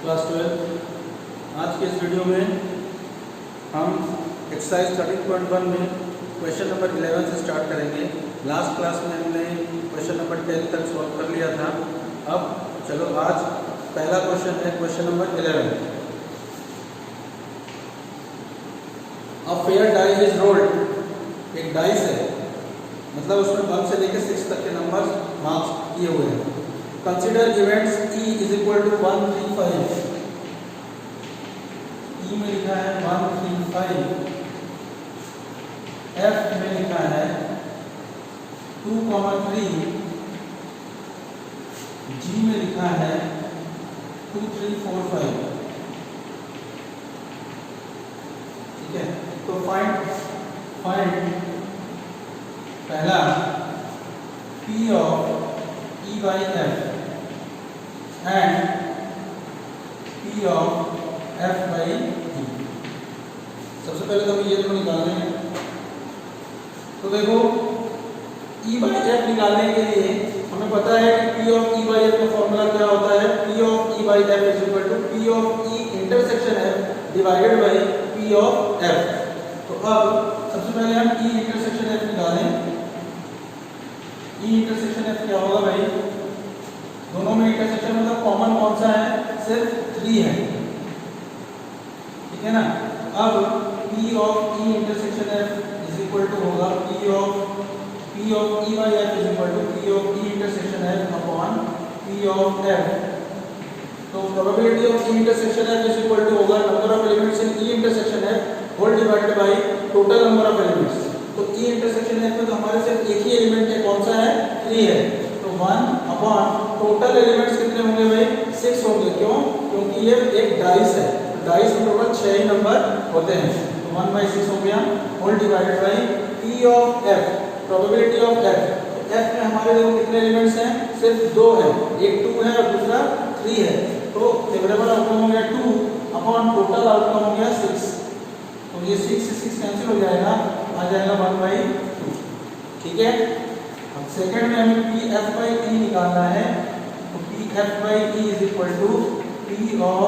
Class 12। आज के इस वीडियो में हम एक्सरसाइज 13.1 में क्वेश्चन नंबर 11 से स्टार्ट करेंगे। लास्ट क्लास में हमने क्वेश्चन नंबर 10 तक सॉल्व कर लिया था। अब चलो आज पहला क्वेश्चन है question number 11। A fair dice is rolled. एक डाइस है, मतलब उसमें 1 से लेकर 6 तक के नंबर मार्क्स किए हुए हैं। Consider events E is equal to 1, 3, 5। E में लिखा है 1, 3, 5। F में लिखा है 2, 3। G में लिखा है 2, 3, 4, 5। ठीक है, तो फाइंड पहला P of E by F and P of F by E। सबसे पहले तो हमें ये दोनों निकालने हैं। तो देखो E by F निकालने के लिए हमें पता है कि P of E by F का फॉर्मूला क्या होता है। P of E by F is equal to P of E intersection F divided by P of F। तो अब सबसे पहले हम E इंटरसेक्शन F निकालें। E इंटरसेक्शन F क्या होगा भाई? दोनों में इंटरसेक्शन मतलब कॉमन कौन सा है? सिर्फ 3 है। ठीक है ना। अब P of E intersection F is equal to होगा P of E by F is equal to P of E intersection F upon P of F। तो probability of E intersection F is equal to होगा number of elements in E intersection F whole divided by total number of elements. तो E intersection F में तो हमारे सिर्फ एक ही element है, कौन सा है? 3 है। तो 1 अपॉन टोटल एलिमेंट्स कितने होंगे भाई? 6 होंगे। क्यों? क्योंकि ये एक डाइस है। डाइस में टोटल 6 ही नंबर होते हैं। तो 1/6 हो गया whole divided by P of F, probability of F। तो F में हमारे देखो कितने एलिमेंट्स हैं? सिर्फ 2 है, एक 2 है और दूसरा 3 है। तो फेवरेबल आउटकम हो गया 2 अपॉन टोटल आउटकम हो गया 6। तो ये 6 से 6 कैंसिल हो जाएगा, आ जाएगा 1/2। ठीक है। अब सेकंड में हमें P F by E निकालना है। तो P F by E is equal to P of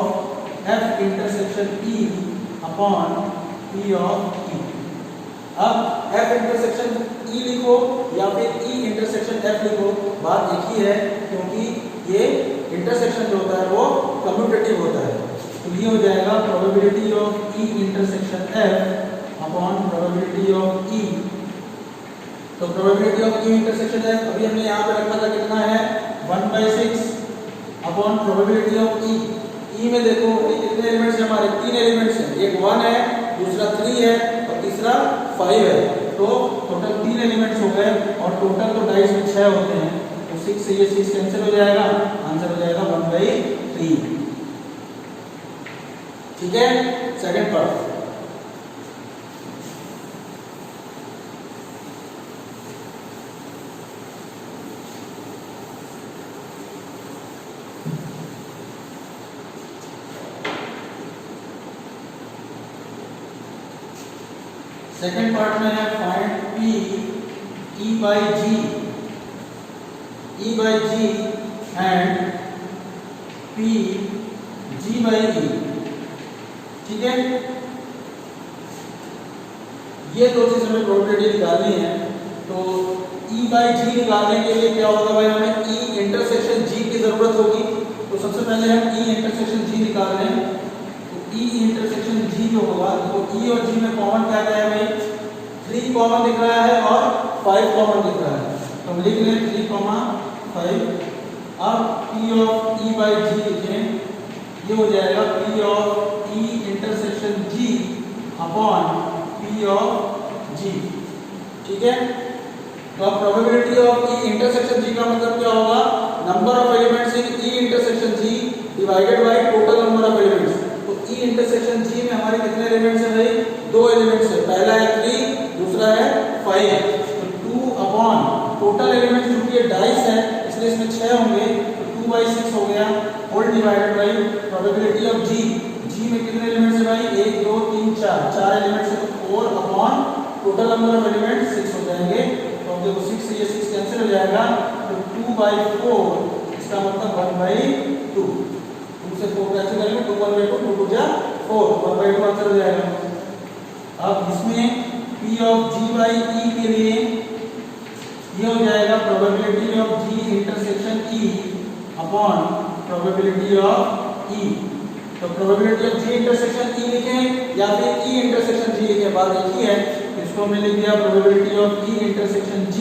F intersection E upon P of E। अब F इंटरसेक्शन E लिखो या फिर E इंटरसेक्शन F लिखो, बात एक ही है, क्योंकि ये इंटरसेक्शन जो होता है वो कम्यूटेटिव होता है। तो ये हो जाएगा probability of E intersection F upon probability of E। तो probability of E intersection F अभी हमने यहाँ पे रखा था, कितना है? 1/6 upon probability of E। E में देखो ये कितने एलिमेंट्स हैं हमारे? 3 एलिमेंट्स हैं। एक 1 है, दूसरा 3 है और तीसरा 5 है। तो टोटल 3 एलिमेंट्स हो गए और टोटल तो डाइस में 6 होते हैं। तो 6 से ये 6 कैंसिल हो जाएगा, आंसर हो जाएगा 1/3। ठीक है। सेकंड पार्ट में है find P E by G and P G by E। ठीक है, ये दो चीज हमें प्रोबेबिलिटी निकालनी है। तो E by G निकालने के लिए क्या होगा भाई? हमें E इंटरसेक्शन G की जरूरत होगी। तो सबसे पहले हम E इंटरसेक्शन G निकाल रहे हैं। तो E इंटरसेक्शन G जो होगा, तो E और G में कॉमन क्या है भाई? 3 कॉमन दिख रहा है और 5 कॉमन दिख रहा है। तो हम लिख लें 3, 5। अब P of E by G लिखें, ये हो जाएगा P of E intersection G upon P of G। ठीक है। तो अब probability of E intersection G का मतलब क्या होगा? Number of elements in E intersection G divided by total number of elements. तो E इंटरसेक्शन G में हमारे कितने एलिमेंट्स हैं भाई? 2 एलिमेंट्स है। पहला है 3, दूसरा है 5। तो 2 अपॉन टोटल एलिमेंट्स, क्योंकि ये डाइस है इसलिए इसमें 6 होंगे, तो 2/6 हो गया whole divided by probability of G। G में कितने एलिमेंट्स है भाई? 1, 2, 3, 4 एलिमेंट्स है। तो 4 upon total number of elements 6 हो जाएंगे। तो अब देखो 6 से ये 6 कैंसिल हो जाएगा। तो 2/4 इसका मतलब 1/2। 2 से 4 कैंसिल करेंगे, 2 1 बाई 2, 2 2 जा 4, 1 बाई 2 आंसर हो जाएगा। अब इसमें P of G by E के लिए ये हो जाएगा probability of G intersection E upon probability of E। तो probability of G intersection E लिखें या फिर E इंटरसेक्शन G लिखें, बात एक ही है। इसको हमने लिख दिया probability of E intersection G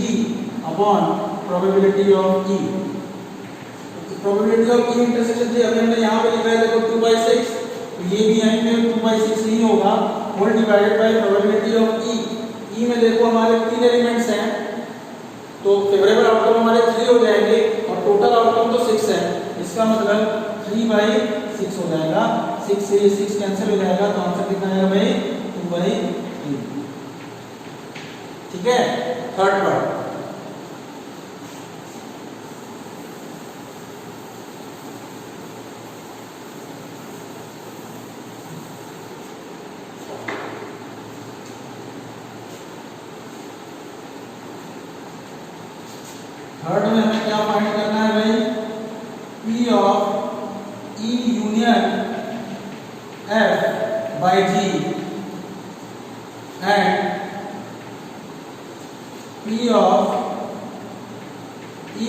upon probability of E। Probability of E intersection G अभी हमने यहाँ पे लिखा है देखो 2/6, तो ये भी यहीं पे 2/6 ही होगा, whole divided by probability of E। E में देखो हमारे 3 एलिमेंट्स हैं, तो फेवरेबल आउटकम हमारे 3 हो जाएंगे और टोटल आउटकम तो 6 है, इसका मतलब 3/6 हो जाएगा। 6 से 6 कैंसिल हो जाएगा, तो आंसर कितना आएगा भाई 2/3। ठीक है, थर्ड पार्ट। थर्ड में हमें क्या फाइंड करना है भाई, P of E union F by G and P of E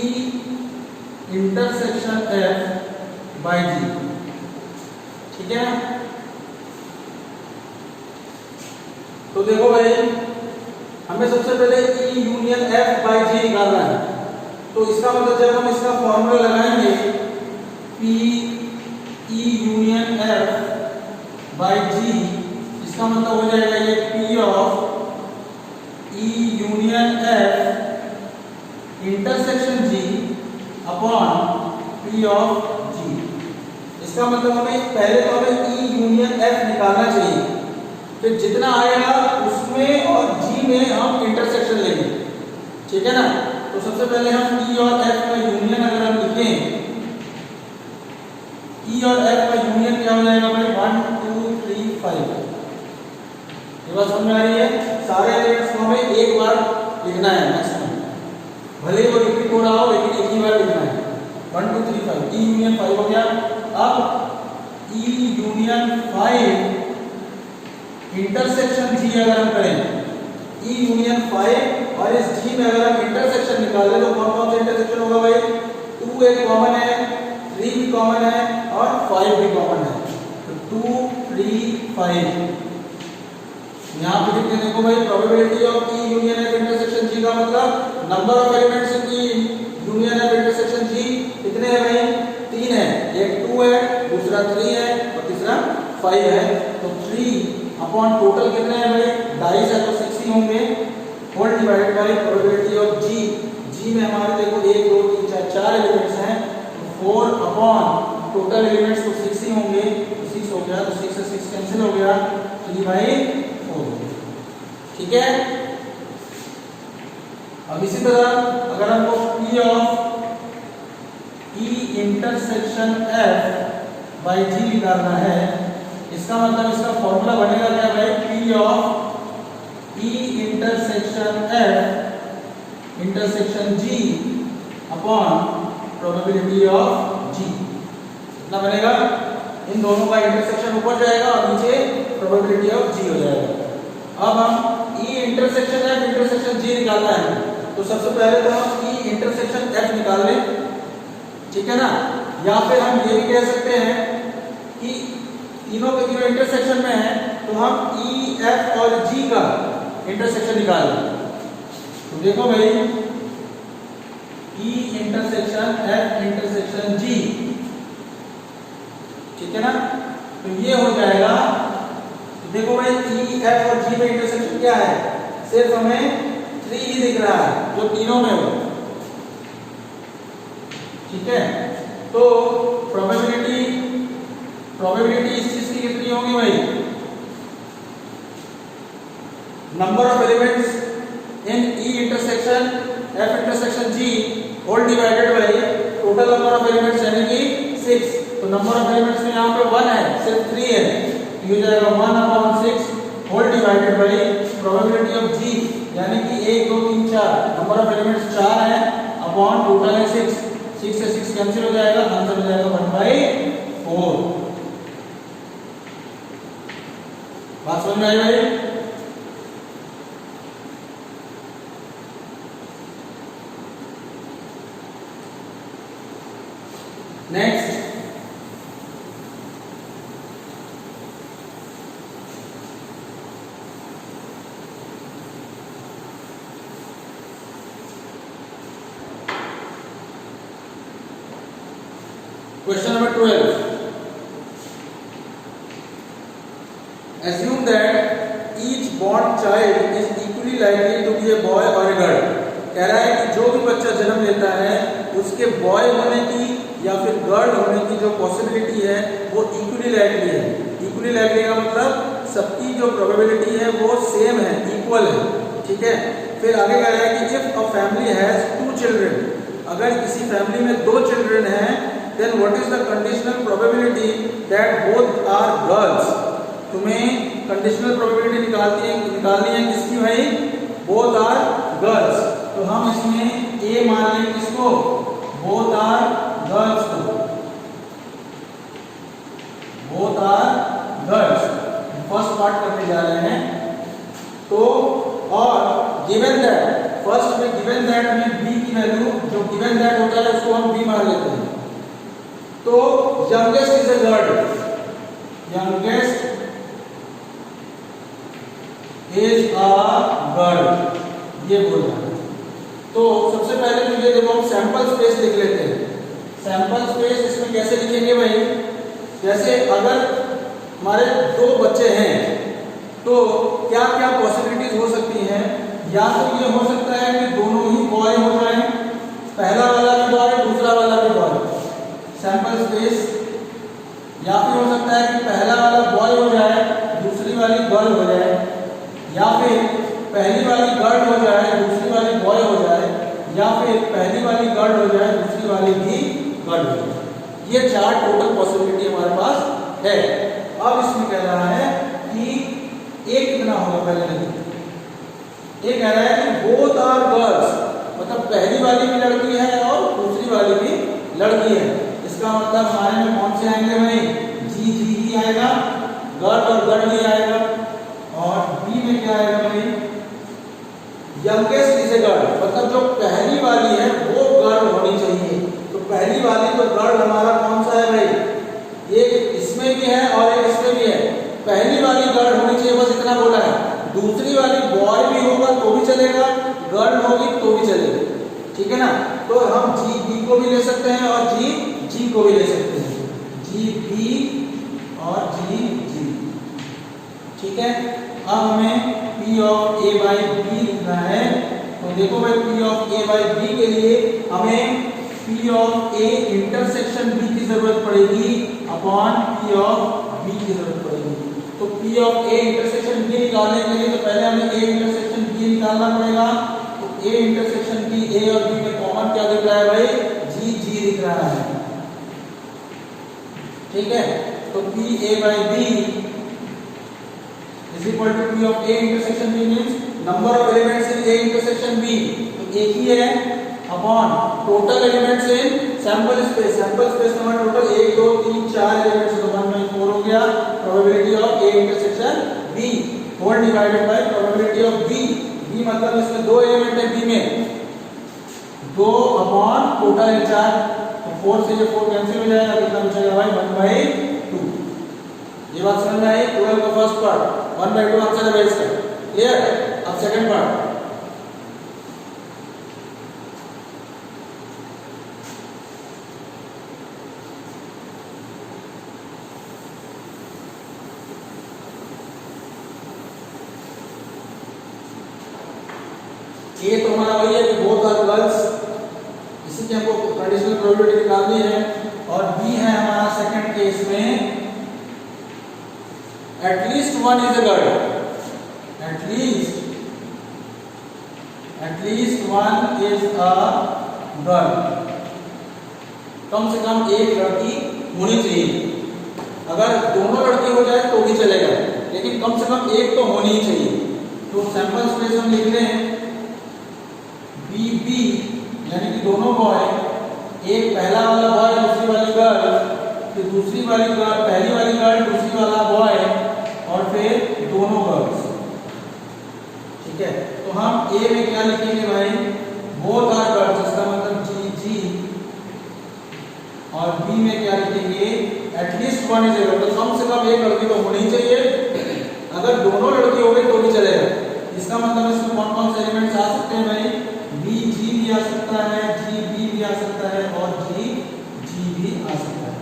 intersection F by G। ठीक है, तो देखो भाई हमें सबसे पहले E union F by G निकालना है। तो इसका मतलब जब हम इसका फॉर्मूला लगाएंगे P E union F by G, इसका मतलब हो जाएगा ये P of E union F intersection G upon P of G। इसका मतलब हमें पहले तो हमें E यूनियन F निकालना चाहिए, फिर जितना आएगा उसमें और G में हम इंटरसेक्शन लेंगे। ठीक है ना, तो सबसे पहले हम E और F का यूनियन अगर हम लिखें, E और F का यूनियन क्या हो जाएगा भाई 1 2 3 5। ये बात समझ में आ रही है? सारे एलिमेंट्स को हमें एक बार लिखना है मैक्सिमम, भले ही वो रिपीट हो रहा हो लेकिन एक ही बार लिखना है। 1 2 3 5, E यूनियन 5 हो गया। अब E यूनियन 5 इंटरसेक्शन G अगर हम करें, E यूनियन 5 और इस G में अगर हम इंटरसेक्शन निकाल लें तो कौन कौन सा इंटरसेक्शन होगा भाई, 2 एक कॉमन है, 3 भी कॉमन है और 5 भी कॉमन है, तो 2 3 5। यहाँ पे लिखते देखो भाई probability of E union F intersection G का मतलब number of elements in E union F intersection G कितने हैं भाई, 3 है, एक 2 है, दूसरा 3 है और तीसरा 5 है, तो 3 अपॉन टोटल कितने हैं भाई, 22 है तो 6 ही होंगे, whole divided by probability of G। G में हमारे देखो 1 2 3 4 4 एलिमेंट्स हैं, तो 4 अपॉन टोटल एलिमेंट्स तो 6 ही होंगे, तो 6 हो गया, तो 6 से 6 कैंसिल हो गया, 3/4। ठीक है, अब इसी तरह अगर हमको P of E intersection F by G निकालना है, इसका मतलब इसका फॉर्मूला बनेगा क्या भाई, P of E intersection F intersection G upon probability of G। कितना बनेगा, इन दोनों का इंटरसेक्शन ऊपर जाएगा और नीचे प्रोबेबिलिटी ऑफ G हो जाएगा। अब हम E intersection F intersection G निकालना है, तो सबसे पहले तो हम E इंटरसेक्शन F निकाल लें। ठीक है ना, या फिर हम ये भी कह सकते हैं कि तीनों के तीनों इंटरसेक्शन में है तो हम E F और G का इंटरसेक्शन निकाल लें। तो देखो भाई E intersection F intersection G, ठीक है ना, तो ये हो जाएगा। तो देखो भाई E F और G में इंटरसेक्शन क्या है, सिर्फ हमें 3 ही दिख रहा है जो तीनों में हो। ठीक है, तो प्रोबेबिलिटी इस चीज की कितनी होगी भाई, number of elements in E intersection F intersection G whole divided by total number of elements यानी कि 6। तो नंबर ऑफ एलिमेंट्स में यहाँ पे 1 है, सिर्फ 3 है, तो ये जाएगा 1/6 whole divided by probability of G यानी कि 1 2 3 4, नंबर ऑफ एलिमेंट्स 4 है अपॉन टोटल है 6। 6 से 6 कैंसिल हो जाएगा, आंसर हो जाएगा 1/4। 4। बात समझ में आई भाई? Next, question number 12। Assume that each born child is equally likely to be a boy or a girl। कह रहा है कि जो भी बच्चा जन्म लेता है उसके बॉय होने की या फिर गर्ल होने की जो पॉसिबिलिटी है वो इक्वली लाइकली है। इक्वली लाइकली का मतलब सबकी जो प्रोबेबिलिटी है वो सेम है, इक्वल है, ठीक है। फिर आगे कह रहा है कि if a family has 2 children, अगर किसी फैमिली में 2 चिल्ड्रन हैं, then what is the conditional probability that both are girls. तुम्हें कंडीशनल प्रोबेबिलिटी निकालनी है किसकी भाई? Both are girls. तो हम इसमें ए मान लें किसको? बोथ आर गर्ल्स को, both are girls. First part करने जा रहे हैं। तो और गिवन दैट, फर्स्ट में गिवन दैट में बी की वैल्यू, जो गिवन दैट होता है उसको हम बी मान लेते हैं। तो youngest is a girl, youngest is a girl, ये बोल रहा है। तो सबसे पहले तो ये देखो हम सैंपल स्पेस लिख लेते हैं। सैंपल स्पेस इसमें कैसे लिखेंगे भाई? जैसे अगर हमारे 2 बच्चे हैं तो क्या क्या पॉसिबिलिटीज हो सकती हैं? या तो ये हो सकता है कि दोनों ही बॉय हो जाएं, पहला वाला भी बॉय दूसरा वाला भी बॉय, सैंपल स्पेस। या फिर हो सकता है कि पहला वाला बॉय हो जाए दूसरी वाली गर्ल हो जाए, या फिर पहली वाली गर्ल हो जाए दूसरी वाली बॉय हो जाए, या फिर पहली वाली गर्ल हो जाए दूसरी वाली भी गर्ल हो जाए। ये 4 टोटल पॉसिबिलिटी हमारे पास है। अब इसमें कह रहा है कि एक कितना होगा पहले देखिए। ये कह रहा है कि बोथ आर गर्ल्स, मतलब पहली वाली भी लड़की है और दूसरी वाली भी लड़की है। इसका मतलब हमारे में कौन से आएंगे भाई? जी जी ही आएगा, गर्ल और गर्ल ही आएगा। और बी में क्या आएगा भाई? यंगेस्ट इज ए गर्ल, मतलब जो पहली वाली है वो गर्ल होनी चाहिए। तो पहली वाली तो गर्ल हमारा कौन सा है भाई? एक इसमें भी है और एक इसमें भी है। पहली वाली गर्ल होनी चाहिए, बस इतना बोला है। दूसरी वाली बॉय भी होगा तो भी चलेगा, गर्ल होगी तो भी चलेगा, ठीक है ना। तो हम जी बी को भी ले सकते हैं और जी जी को भी ले सकते हैं, जी बी और जी जी, ठीक है। अब हमें P of A by B लिखना है। तो देखो भाई P of A by B के लिए हमें P of A intersection B की जरूरत पड़ेगी अपॉन P ऑफ B की जरूरत पड़ेगी। तो P of A intersection B निकालने के लिए तो पहले हमें A इंटरसेक्शन B निकालना पड़ेगा। तो A इंटरसेक्शन B, A और B में कॉमन क्या दिख रहा है भाई? G G दिख रहा है, ठीक है। तो P A by B is equal to P of A intersection B means number of elements in A intersection B, तो एक ही है, upon total elements in sample space. Sample space number total 1 2 3 4 elements, तो 1/4 हो गया probability of A intersection B whole divided by probability of B। B मतलब इसमें 2 element है B में, 2 अपॉन टोटल है 4, तो 4 से ये 4 कैंसिल हो जाएगा, कितना बचेगा भाई? 1/2। ये बात समझ में आई? 12 का फर्स्ट पार्ट, 1/2 आंसर है इसका, क्लियर। अब सेकंड पार्ट, ये तो हमारा वही है कि बोथ आर गर्ल्स, इसी की हमको कंडीशनल प्रोबेबिलिटी निकालनी है। और बी है हमारा सेकंड केस में at least 1 is a girl, at least 1 is a girl, कम से कम एक लड़की होनी चाहिए। अगर दोनों लड़की हो जाए तो भी चलेगा, लेकिन कम से कम एक तो होनी ही चाहिए। तो सैंपल स्पेस हम लिख लें बी बी, यानी कि दोनों बॉय, एक पहला वाला बॉय दूसरी वाली गर्ल, फिर दूसरी वाली गर्ल, पहली वाली गर्ल, दूसरी वाला बॉय और फिर दोनों गर्ल्स। ठीक है, तो हम ए में क्या लिखेंगे भाई, बोथ आर गर्ल्स, इसका मतलब जी जी, और बी में क्या लिखेंगे, एटलीस्ट वन इज ए, तो कम से कम एक लड़की तो होनी ही चाहिए, अगर दोनों लड़की हो गई तो भी चलेगा। इसका मतलब इसमें कौन कौन से एलिमेंट्स आ सकते हैं भाई, बी जी भी आ सकता है, जी बी भी आ सकता है और जी जी भी आ सकता है।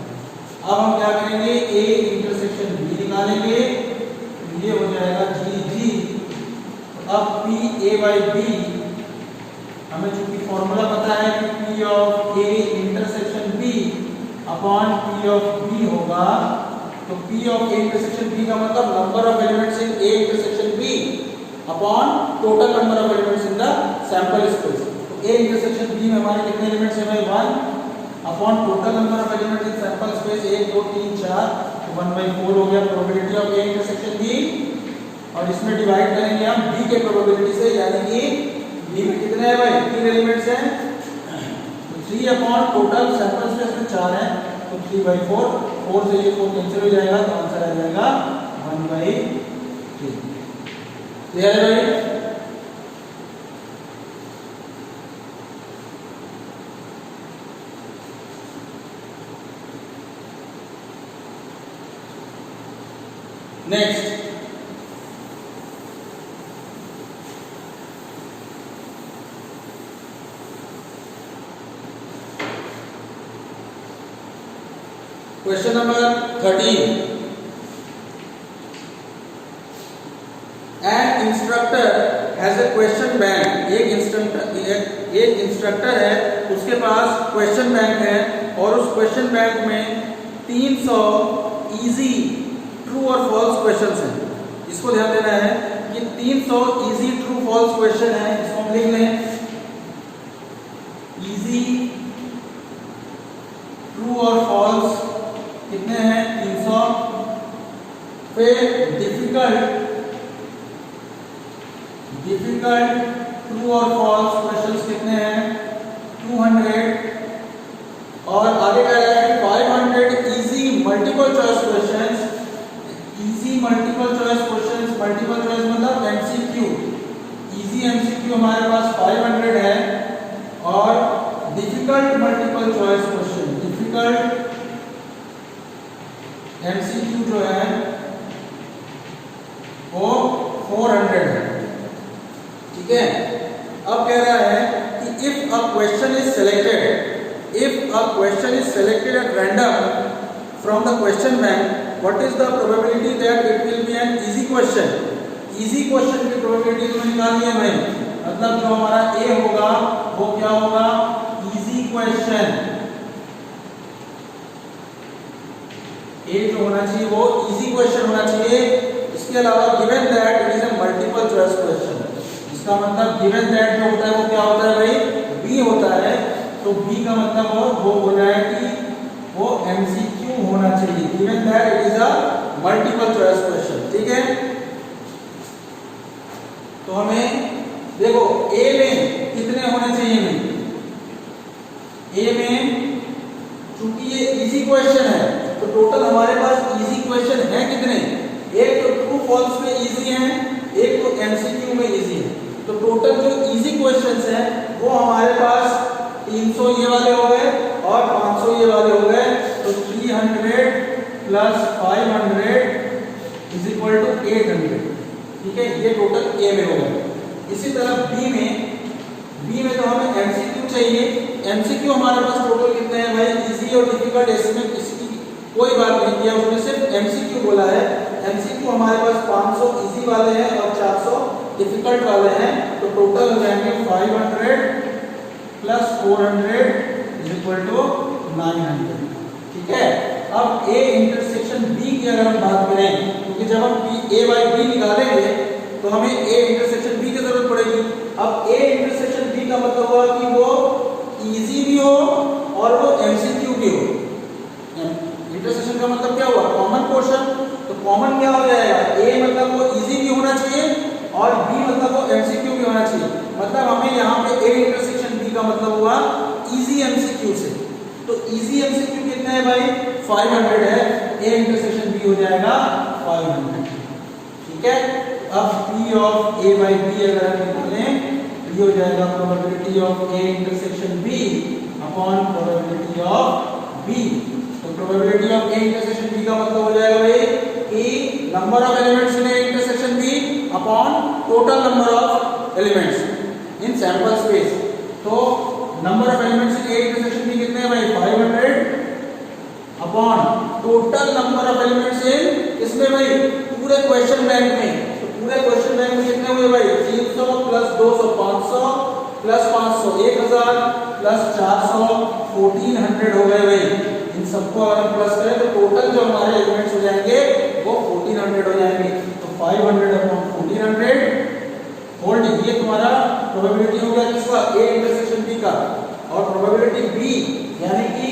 अब हम क्या करेंगे, ए इंटरसेक्शन बी निकालेंगे, ये हो जाएगा जी जी। अब पी ए बाई बी, हमें चूंकि फॉर्मूला पता है कि P of A intersection B upon P of B होगा, तो P of A intersection B का मतलब number of elements in A intersection B upon total number of elements in the sample space. तो A intersection B में हमारे कितने elements हैं भाई, 1 upon total number of elements in sample space 1 2 3 4, तो 1/4 हो गया probability of A intersection B, और इसमें डिवाइड करेंगे हम बी के प्रोबेबिलिटी से, यानी कि बी में कितने हैं भाई, 3 एलिमेंट्स हैं, तो 3 अपॉन टोटल सैंपल स्पेस में 4 है, तो 3/4, 4 से ये 4 कैंसिल हो जाएगा, तो आंसर आ जाएगा 1/3। क्लियर है भाई? Next, question number 13। N instructor has a question bank, एक इंस्ट्रक्टर है, उसके पास क्वेश्चन बैंक है, और उस क्वेश्चन बैंक में 300 इजी ट्रू और फॉल्स क्वेश्चंस हैं। इसको ध्यान देना है कि 300 इजी ट्रू फॉल्स क्वेश्चन है, इसको हम लिख लें इजी ट्रू और फॉल्स कितने हैं, 300। फिर डिफिकल्ट ट्रू और फॉल्स क्वेश्चंस कितने हैं, 200, और आगे क्या है 500 easy multiple choice questions. Easy multiple choice questions, multiple choice मतलब एमसीक्यू, इजी एमसीक्यू हमारे पास 500 है, और difficult multiple choice question, difficult MCQ जो है वो 400 है। ठीक है, अब कह रहा है कि if a question is selected at random from the question bank, what is the probability that it will be an easy question. Easy question की प्रोबेबिलिटी तो निकालनी है भाई, मतलब जो हमारा ए होगा वो क्या होगा, इजी क्वेश्चन। ए जो होना चाहिए वो इजी क्वेश्चन होना चाहिए। इसके अलावा given that it is a multiple choice question, इसका मतलब गिवन दैट जो होता है वो क्या होता है भाई, बी होता है, तो बी का मतलब वो हो रहा है कि वो एमसीक्यू होना चाहिए, given that it is a multiple choice question. ठीक है, तो हमें देखो ए में कितने होने चाहिए, ए में चूंकि ये इजी क्वेश्चन है तो टोटल हमारे पास इजी क्वेश्चन है कितने, एक तो ट्रू फॉल्स में इजी है, एक तो एमसीक्यू में इजी है, तो टोटल जो इजी क्वेश्चंस हैं वो हमारे पास 300 ये वाले हो गए और 500 ये वाले हो गए, तो 300 प्लस 500 इज इक्वल टू 800। ठीक है, ये टोटल ए में हो गया। इसी तरह बी में तो हमें एमसीक्यू चाहिए, एमसीक्यू हमारे पास टोटल कितने हैं भाई, इजी और डिफिकल्ट, इसमें किसी कोई बात नहीं किया, उसमें सिर्फ एमसीक्यू बोला है। एमसीक्यू हमारे पास 500 इजी वाले हैं और 400 डिफिकल्ट वाले हैं, तो टोटल हो जाएंगे 500 प्लस 400 इज इक्वल टू 900। ठीक है, अब ए इंटरसेक्शन बी की अगर हम बात करें, क्योंकि जब हम ए बाई बी निकालेंगे तो हमें ए इंटरसेक्शन बी की जरूरत पड़ेगी। अब ए इंटरसेक्शन बी का मतलब हुआ कि वो इजी भी हो और वो एमसीक्यू भी हो। इंटरसेक्शन का मतलब क्या हुआ, कॉमन पोर्शन, तो कॉमन क्या हो जाएगा, ए मतलब वो इजी भी होना चाहिए और बी मतलब वो एमसीक्यू भी होना चाहिए। मतलब हमें यहाँ पे ए इंटरसेक्शन बी का मतलब हुआ इजी एमसीक्यू से, तो इजी एमसीक्यू कितना है भाई 500 है, ए इंटरसेक्शन बी हो जाएगा 500। ठीक है, अब P of A by B अगर हम निकालें तो ये हो जाएगा probability of A intersection B upon probability of B। तो probability of A intersection B का मतलब हो जाएगा भाई कि number of elements in A intersection B upon total number of elements in sample space. तो number of elements in A intersection B कितने हैं भाई 500 upon total number of elements in इसमें भाई पूरे क्वेश्चन बैंक में। तो पूरे क्वेश्चन बैंक में कितने हुए भाई 300 प्लस 200 500 प्लस 500 1000 प्लस 400 1400 हो गए भाई। इन सबको अगर हम प्लस करें तो टोटल जो हमारे एलिमेंट्स हो जाएंगे वो 1400 हो जाएंगे। तो 500 अपॉन 1400 होल्ड, ये तुम्हारा प्रोबेबिलिटी हो गया किसका A इंटरसेक्शन B का। और प्रोबेबिलिटी B यानी कि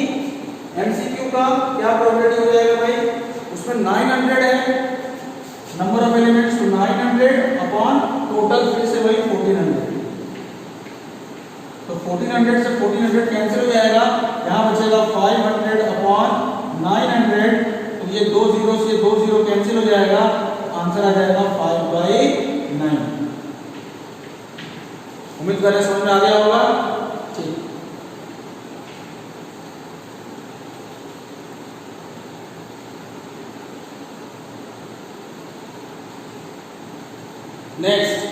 एमसीक्यू का क्या प्रोबेबिलिटी हो जाएगा भाई, उसमें 900 है नंबर ऑफ एलिमेंट्स, तो 900 अपॉन टोटल फिर से वही 1400। तो 1400 से 1400 कैंसिल हो जाएगा, यहाँ बचेगा 500 अपॉन 900। तो ये 2 0 से 2 0 कैंसिल हो जाएगा, आंसर आ जाएगा 5/9। उम्मीद करें समझ में आ गया होगा। ठीक, next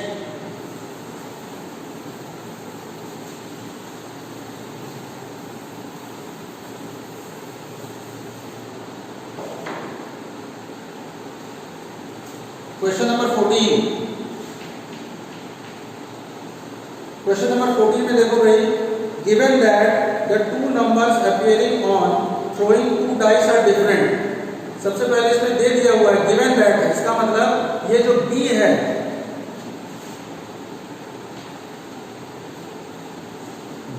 question number 14। Question number 14 में देखो भाई, given that the two numbers appearing on throwing two dice are different. सबसे पहले इसमें दे दिया हुआ है गिवन दैट है, इसका मतलब ये जो B है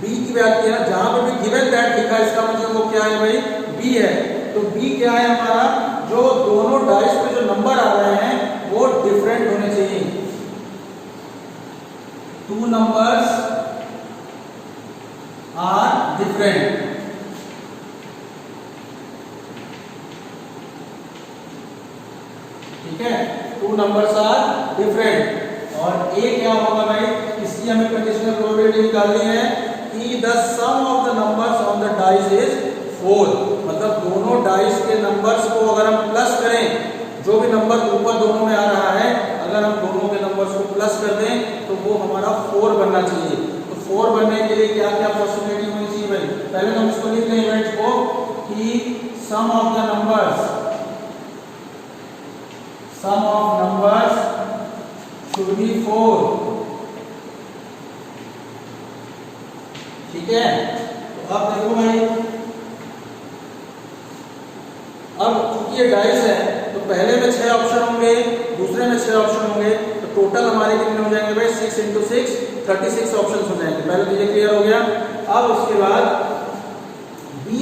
B की व्याख्या जहां पर भी गिवन दैट लिखा है इसका मतलब वो क्या है भाई B है। तो B क्या है हमारा, जो दोनों डाइस पे जो नंबर आ रहे हैं वो डिफरेंट होने चाहिए। Two numbers are different. ठीक है, टू नंबर्स आर डिफरेंट। और A क्या होगा भाई, इसकी हमें कंडीशनल प्रोबेबिलिटी निकालनी है कि the sum of the numbers on the dice is 4। मतलब दोनों डाइस के नंबर्स को अगर हम प्लस करें, जो भी नंबर ऊपर दोनों में आ रहा है अगर हम दोनों के नंबर्स को प्लस कर दें तो वो हमारा 4 बनना चाहिए। तो 4 बनने के लिए क्या क्या पॉसिबिलिटी होनी चाहिए भाई, पहले हम इसको लिख लें इवेंट्स को कि सम ऑफ नंबर्स शुड बी 4। ठीक है, तो अब देखो भाई, अब चूंकि ये डाइस है तो पहले में 6 ऑप्शन होंगे, दूसरे में 6 ऑप्शन होंगे, तो टोटल हमारे कितने हो जाएंगे भाई 6 × 6 36 ऑप्शंस हो जाएंगे। पहले तो ये क्लियर हो गया। अब उसके बाद बी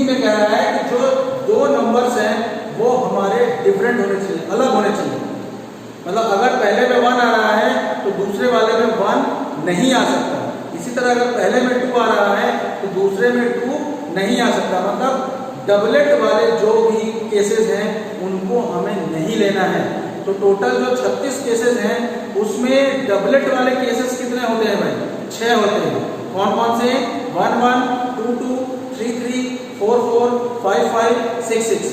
में कह रहा है कि जो दो नंबर्स हैं वो हमारे डिफरेंट होने चाहिए, अलग होने चाहिए। मतलब अगर पहले में 1 आ रहा है तो दूसरे वाले में 1 नहीं आ सकता। इसी तरह अगर पहले में 2 आ रहा है तो दूसरे में 2 नहीं आ सकता। मतलब डबलेट वाले जो भी केसेस हैं उनको हमें नहीं लेना है। तो टोटल जो 36 केसेस हैं उसमें डबलेट वाले केसेस कितने होते हैं भाई 6 होते हैं। कौन कौन से, 1 1 2 2 3 3 4 4 5 5 6 6।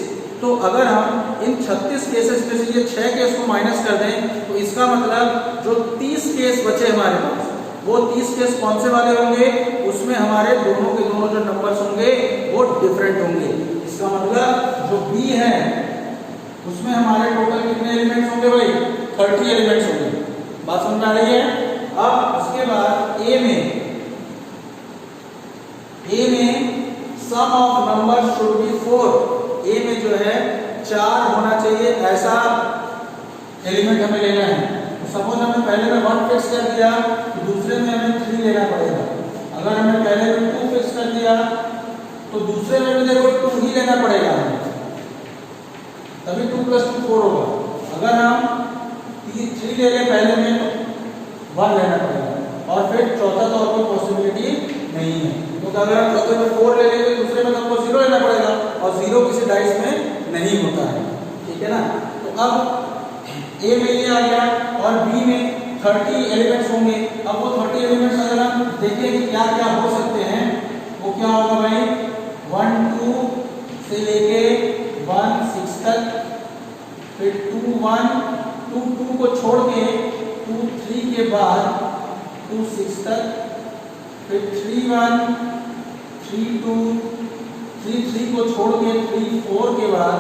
तो अगर हम इन 36 केसेस में से ये 6 केस को माइनस कर दें तो इसका मतलब जो 30 केस बचे हमारे पास, वो 30 केस कौन से वाले होंगे, उसमें हमारे दोनों के दोनों जो नंबर्स होंगे वो डिफरेंट होंगे। इसका मतलब जो B है उसमें हमारे टोटल कितने एलिमेंट्स होंगे भाई 30 एलिमेंट्स होंगे। बात समझ आ रही है। अब उसके बाद A में sum of number should be 4। A में जो है 4 होना चाहिए ऐसा एलिमेंट हमें लेना है। तो सपोज हमें पहले में 1 फिक्स कर दिया तो दूसरे में हमें 3 लेना पड़ेगा। अगर हमें पहले में 2 फिक्स कर दिया तो दूसरे में भी देखो 2 ही लेना पड़ेगा हमें, तभी 2 + 2 4 होगा। अगर हम 3 ले लें पहले में तो 1 लेना पड़ेगा। और फिर चौथा तौर पर पॉसिबिलिटी नहीं है। तो अगर हम चौथे में 4 ले लेंगे तो दूसरे में तो हमको 0 लेना पड़ेगा और 0 किसी डाइस में नहीं होता है, ठीक है ना। तो अब ए में ये आ गया और बी में 30 एलिमेंट्स होंगे। अब वो 30 एलिमेंट्स अगर हम देखें कि क्या क्या हो सकते हैं, वो क्या होगा भाई, 1 2 से लेके 1 6 तक, फिर 2 1 2 2 को छोड़ के 2 3 के बाद 2 6 तक, फिर 3 1 3 2 3 3 को छोड़ के 3 4 के बाद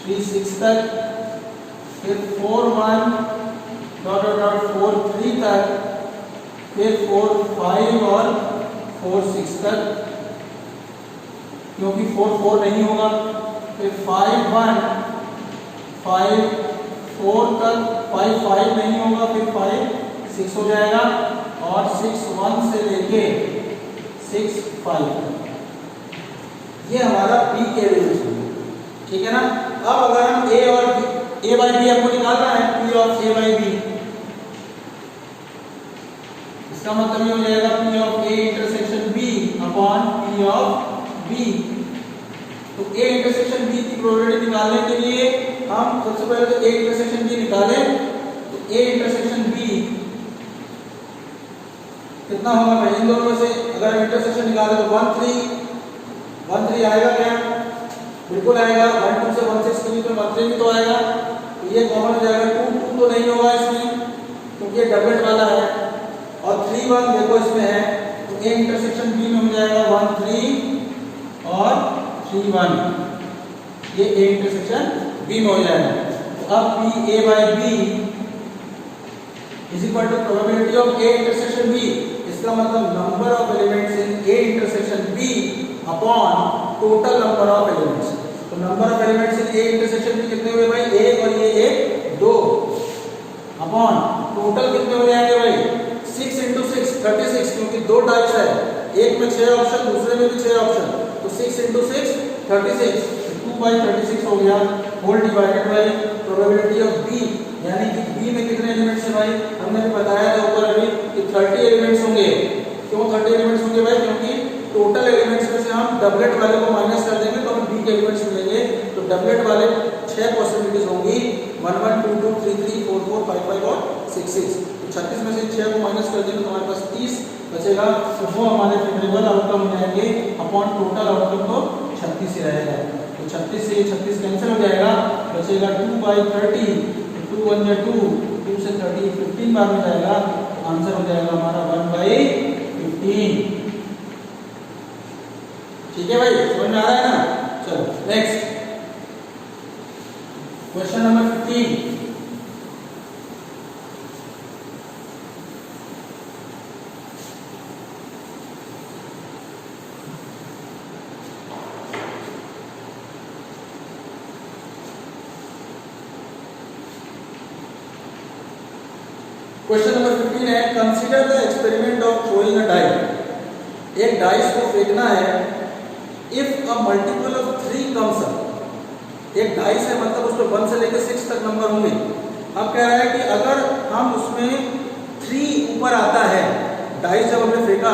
3 6 तक, फिर 4 1 डॉट डॉट डॉट 4 3 तक, फिर 4 5 और 4 6 तक, क्योंकि 4 4 नहीं होगा, फिर 5 1 5 4 तक, 5 5 नहीं होगा, फिर 5 6 हो जाएगा और 6 1 से लेके 6 5 तक। ये हमारा बी के एलिमेंट्स होंगे, ठीक है ना। अब अगर हम ए और ए बाई बी आपको निकालना है, P of A by B, इसका मतलब ये हो जाएगा P of A intersection B upon P of B. तो ए इंटरसेक्शन बी की प्रोबेबिलिटी निकालने के लिए हम सबसे पहले तो ए इंटरसेक्शन बी निकालें। तो ए इंटरसेक्शन बी कितना होगा भाई, इन दोनों में से अगर हम इंटरसेक्शन निकालें तो 1 3 आएगा क्या, बिल्कुल आएगा। 1 2 से 1 6 के बीच में 1 3 भी तो आएगा, तो ये कॉमन हो जाएगा। 2 2 तो नहीं होगा इसमें क्योंकि ये डबलेट वाला है, और 3 1 देखो इसमें है, तो ए इंटरसेक्शन बी में हो जाएगा 1 3 और 3 1, ये ए इंटरसेक्शन बी में हो जाएगा। तो अब P A by B is equal to probability of A intersection B, इसका मतलब number of elements in A intersection B upon total number of elements. तो number of elements in A intersection B कितने हुए भाई, 1 और ये 1 2 upon total कितने हो जाएंगे भाई, 6 × 6 36, क्योंकि 2 टाइप्स है, एक में 6 ऑप्शन, दूसरे में भी 6 ऑप्शन, तो 6 × 6 36, 2/36 हो गया, whole divided by probability of B, यानी कि बी में कितने एलिमेंट्स है भाई, हमने भी बताया था ऊपर अभी कि 30 एलिमेंट्स होंगे। क्यों 30 एलिमेंट्स होंगे भाई, क्योंकि टोटल एलिमेंट्स में से हम डबलेट वाले को माइनस कर देंगे तो हमें बी के एलिमेंट्स मिलेंगे। तो डबलेट वाले 6 पॉसिबिलिटीज होंगी, 1 1 2 2 3 3 4 4 5 5 और 6 6। तो 36 में से 6 को माइनस कर देंगे तो हमारे पास 30 बचेगा, तो वो हमारे फेवरेबल आउटकम हो जाएंगे अपॉन टोटल आउटकम तो 36 ही रहेगा। तो 36 से 36 कैंसिल हो जाएगा, बचेगा 2/30, 2 1 या 2, 2 से 30 15 बार में जाएगा, तो आंसर हो जाएगा हमारा 1/15। ठीक है भाई, समझ में आ रहा है ना। चलो next question number 15। Question number 15 है, consider the experiment of throwing a die. एक डाइस को फेंकना है, if a multiple of 3 comes up. एक डाइस है मतलब उसमें 1 से लेकर 6 तक नंबर होंगे। अब कह रहा है कि अगर हम उसमें 3 ऊपर आता है, डाइस जब हमने फेंका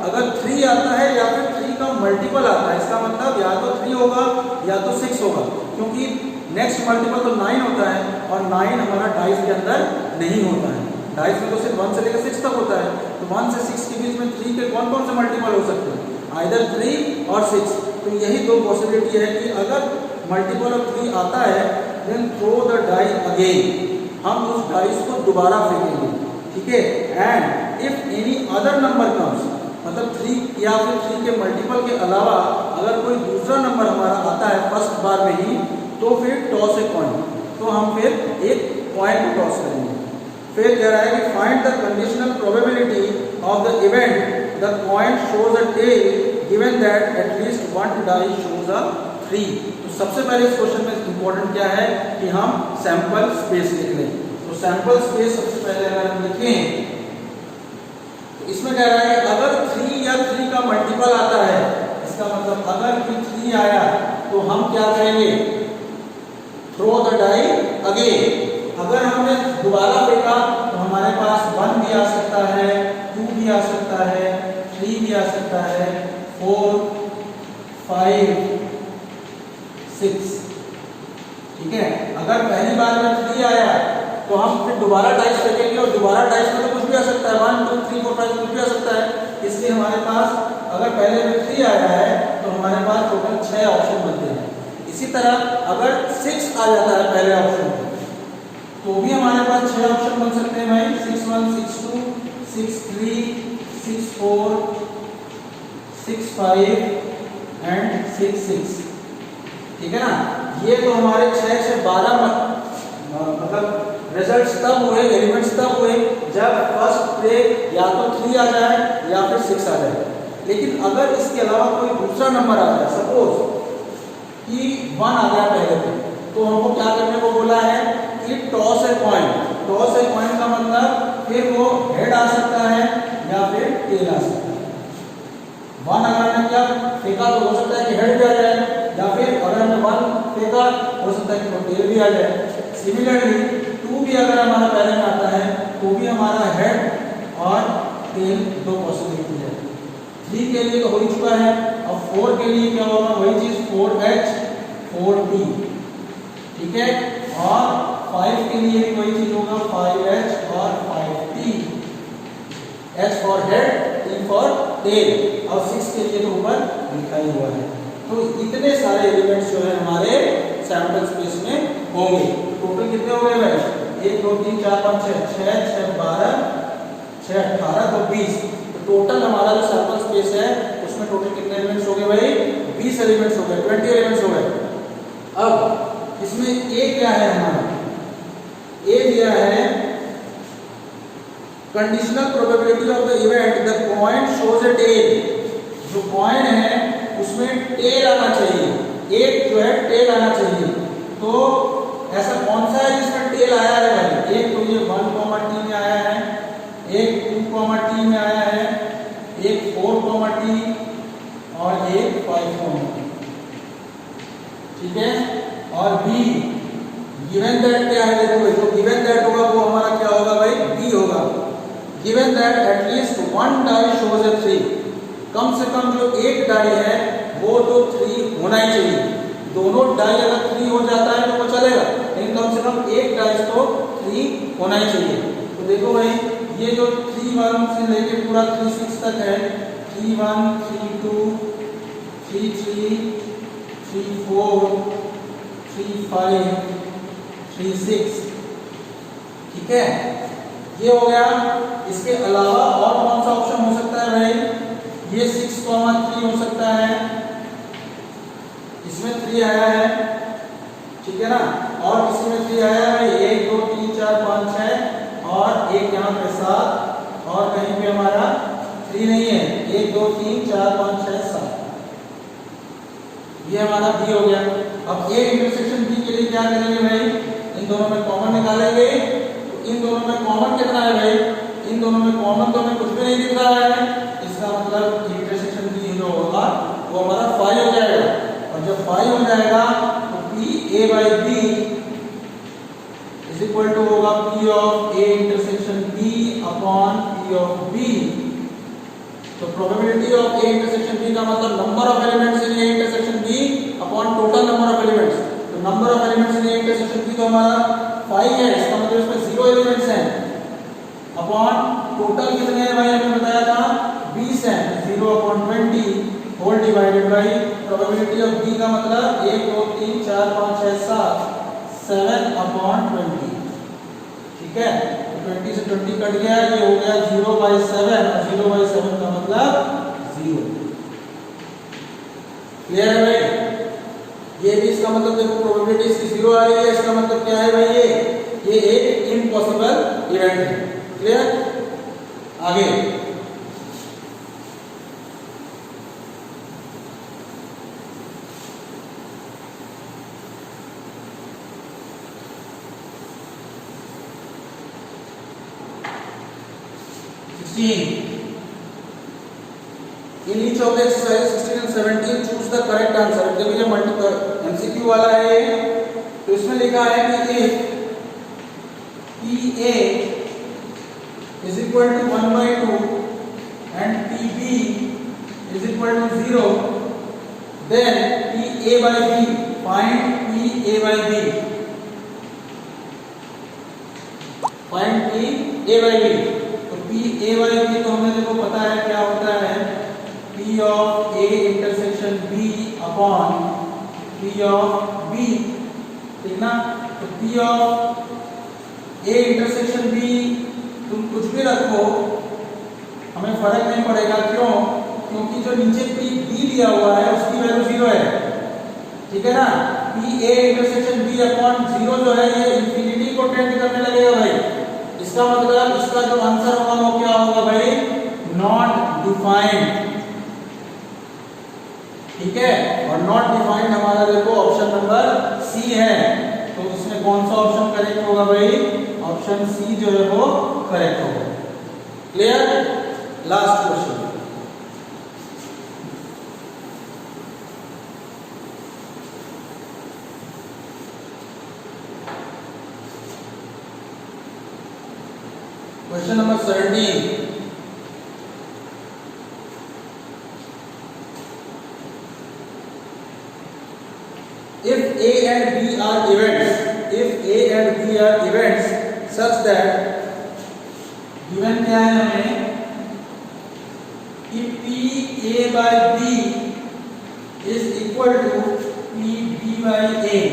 अगर 3 आता है या फिर 3 का मल्टीपल आता है, इसका मतलब या तो 3 होगा या तो 6 होगा, क्योंकि नेक्स्ट मल्टीपल तो 9 होता है और 9 हमारा डाइस के अंदर नहीं होता है। डाइस में तो सिर्फ 1 से लेकर 6 तक होता है, तो 1 से 6 के बीच में 3 के कौन कौन से मल्टीपल हो सकते हैं, आइदर 3 और 6। तो यही दो पॉसिबिलिटी है कि अगर मल्टीपल ऑफ 3 आता है then throw the die again, हम उस डाइस को दोबारा फेंकेंगे, ठीक है। And if any other number comes, मतलब 3 या फिर 3 के मल्टीपल के अलावा अगर कोई दूसरा नंबर हमारा आता है फर्स्ट बार में ही, तो फिर टॉस ए कॉइन, तो हम फिर एक कॉइन को टॉस करेंगे। फिर कह रहा है कि find the conditional probability of the event the coin shows a tail given that at least 1 die shows a 3। तो सबसे पहले इस क्वेश्चन में इंपॉर्टेंट क्या है कि हम सैंपल स्पेस लिख लें। तो सैंपल स्पेस सबसे पहले अगर हम लिखें तो इसमें कह रहा है कि अगर 3 या 3 का मल्टीपल आता है, इसका मतलब अगर 3 आया तो हम क्या करेंगे, थ्रो द डाई अगेन। अगर हमने दोबारा फेंका तो हमारे पास 1 भी आ सकता है, 2 भी आ सकता है, 3 भी आ सकता है 4, 5, 6। ठीक है, अगर पहली बार में 3 आया तो हम फिर दोबारा डाइस फेंकेंगे और दोबारा डाइस में तो कुछ भी आ सकता है, 1, 2, 3, 4, 5 कुछ भी आ सकता है। इसलिए हमारे पास अगर पहले में 3 आया है तो हमारे पास टोटल 6 ऑप्शन बनते हैं। इसी तरह अगर 6 आ जाता है पहले ऑप्शन में तो भी हमारे पास 6 ऑप्शन बन सकते हैं भाई, 6, 1, 6, 2, 6, 3, 6, 4, 6, 5 एंड 6, 6। ठीक है ना, ये तो हमारे 6 से 12 मतलब रिजल्ट्स तब हुए, एलिमेंट्स तब हुए जब फर्स्ट पे या तो 3 आ जाए या फिर 6 आ जाए। लेकिन अगर इसके अलावा कोई दूसरा नंबर आ जाए, सपोज कि 1 आ गया पहले पे, तो हमको क्या करने को बोला है कि toss a coin. Toss a coin का मतलब फिर वो हेड आ सकता है या फिर टेल आ सकता है। 1 अगर हमने क्या फेंका तो हो सकता है कि हेड भी आ जाए, या फिर अगर हमने 1 फेंका हो सकता है कि टेल भी आ जाए। सिमिलरली 2 भी अगर हमारा पहले में आता है तो भी हमारा हेड और टेल दो पॉसिबिलिटी है। 3 के लिए तो हो ही चुका है, अब 4 के लिए क्या होगा, वही चीज 4H 4T। ठीक है, और 5 के लिए भी वही चीज होगा, 5H और 5T। H for head, T for tail, और 6 के लिए तो ऊपर लिखा ही हुआ है। तो इतने सारे एलिमेंट्स जो है हमारे सैंपल स्पेस में होंगे। टोटल कितने हो गए भाई, 1, 2, 3, 4, 5, 6, 6, 12, 6, 18 तो 20। तो टोटल हमारा जो सैंपल स्पेस है उसमें टोटल कितने एलिमेंट्स हो गए भाई, 20 एलिमेंट्स हो गए, 20 एलिमेंट्स हो गए। अब इसमें ए क्या है हमारा, ए दिया है conditional probability of the event the coin shows a tail. जो कॉइन है उसमें टेल आना चाहिए, एक जो है टेल आना चाहिए। तो ऐसा कौन सा है जिसमें टेल आया है भाई, एक तो ये 1, T में आया है, एक 2, T में आया है, एक 4, T और एक 5, T। ठीक है, और बी गिवन दैट क्या है, देखो भाई जो गिवन दैट होगा वो हमारा क्या होगा भाई, बी होगा। Given that at least 1 die shows a 3। कम से कम जो एक डाई है वो तो 3 होना ही चाहिए। दोनों डाई अगर 3 हो जाता है तो वो चलेगा, लेकिन कम से कम एक डाई तो 3 होना ही चाहिए। तो देखो भाई ये जो 3, 1 से लेके पूरा 3, 6 तक है, 3, 1, 3, 2, 3, 3, 3, 4, 3, 5, 3, 6। ठीक है, ये हो गया। इसके अलावा और कौन सा ऑप्शन हो सकता है भाई, ये 6, 3 हो सकता है, इसमें 3 आया है। ठीक है ना, और किसी में 3 आया है, 1, 2, 3, 4, 5, 6 और एक यहाँ पे 7, और कहीं पे हमारा 3 नहीं है, 1, 2, 3, 4, 5, 6, 7। ये हमारा बी हो गया। अब ए इंटरसेक्शन बी के लिए क्या करेंगे भाई, इन दोनों में कॉमन निकालेंगे। तो इन दोनों में कॉमन कितना है भाई, इन दोनों में कॉमन तो हमें कुछ भी नहीं दिख रहा है, इसका मतलब इंटरसेक्शन बी जो होगा वो हमारा 5 हो जाएगा। और जब 5 हो जाएगा तो P A by B is equal to होगा P of A intersection B upon P of B. तो probability of A intersection B का मतलब number of elements in A intersection B upon total number of elements. तो number of elements in A intersection B तो हमारा 5 है, इसका मतलब इसमें 0 एलिमेंट्स हैं, अपॉन टोटल कितने हैं भाई हमने बताया था 20 हैं, 0 upon 20 whole divided by probability of B का मतलब 1, 2, 3, 4, 5, 6, 7 7 अपॉन 20। ठीक है, तो 20 से 20 कट गया, ये हो गया 0/7 और 0/7 का मतलब 0। क्लियर है भाई, ये भी इसका मतलब देखो प्रोबेबिलिटी इसकी 0 आ रही है, इसका मतलब क्या है भाई, ये एक इम्पॉसिबल इवेंट है। क्लियर, आगे in each of the exercises 16 and 17 choose the correct answer। जब ये मल्टीपल एमसीक्यू वाला है तो इसमें लिखा है कि if PA is equal to 1/2 and PB equal to 0, then PA by B, find PA by B, find PA by B। तो PA by B तो हमें देखो पता है क्या होता है, P of A intersection B upon P of B, ठीक ना। तो P of A intersection B तुम कुछ भी रखो हमें फर्क नहीं पड़ेगा, क्यों? क्योंकि जो नीचे P B दिया हुआ है उसकी वैल्यू 0 है, ठीक है ना। P A intersection B upon 0 जो है ये इंफिनिटी को टेंड करने लगेगा भाई। इसका मतलब इसका जो आंसर होगा वो क्या होगा भाई, नॉट डिफाइंड, ठीक है। और नॉट डिफाइंड हमारा देखो ऑप्शन नंबर सी है, तो इसमें कौन सा ऑप्शन करेक्ट होगा भाई, ऑप्शन सी जो है वो करेक्ट होगा। Clear? Last question, question number 17। If A and B are events, if A and B are events such that given क्या है हमें कि P A by B is equal to P B by A,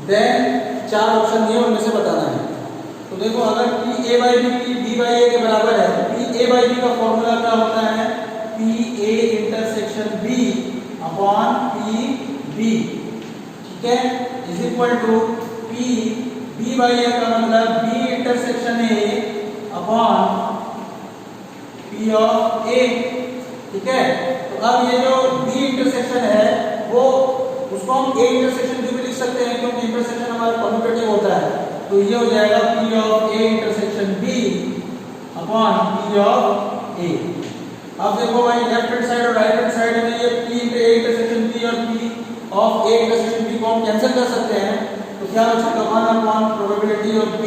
then चार option दिए उनमें से बताना है। तो देखो अगर P A by B P B by A के बराबर है, P A by B का फॉर्मूला क्या होता है, P A intersection B upon P B, ठीक है, is equal to P B by A का मतलब B intersection A upon P of A, ठीक है। तो अब ये जो B इंटरसेक्शन है वो उसको हम A इंटरसेक्शन B भी लिख सकते हैं, क्योंकि इंटरसेक्शन हमारा कम्यूटेटिव होता है। तो ये हो जाएगा P of A intersection B upon P of A। अब देखो भाई लेफ्ट हैंड साइड और राइट हैंड साइड में ये P A इंटरसेक्शन B और P of A intersection B को हम कैंसिल कर सकते हैं। तो क्या बचेगा, 1 upon probability of B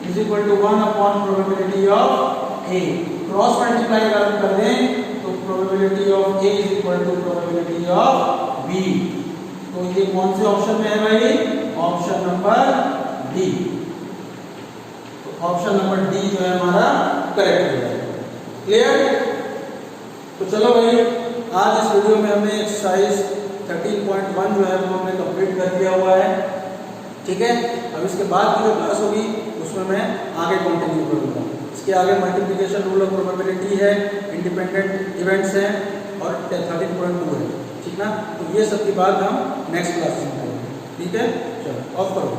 is equal to 1 upon probability of A। Cross multiply अगर कर दें तो probability of A is equal to probability of B। तो ये कौन से ऑप्शन में है भाई, ऑप्शन नंबर डी। तो ऑप्शन नंबर डी जो है हमारा करेक्ट हो जाएगा। क्लियर? तो चलो भाई आज इस वीडियो में हमने एक्सरसाइज 13.1 जो है वो हमने कंप्लीट कर दिया हुआ है, ठीक है। अब इसके बाद की जो क्लास होगी उसमें मैं आगे कंटिन्यू करूंगा। इसके आगे मल्टीप्लिकेशन रूल ऑफ प्रोबेबिलिटी है, इंडिपेंडेंट इवेंट्स हैं और 13.2 है, ठीक ना। तो ये सब की बात हम नेक्स्ट क्लास में करेंगे, ठीक है। चलो ऑफ करो।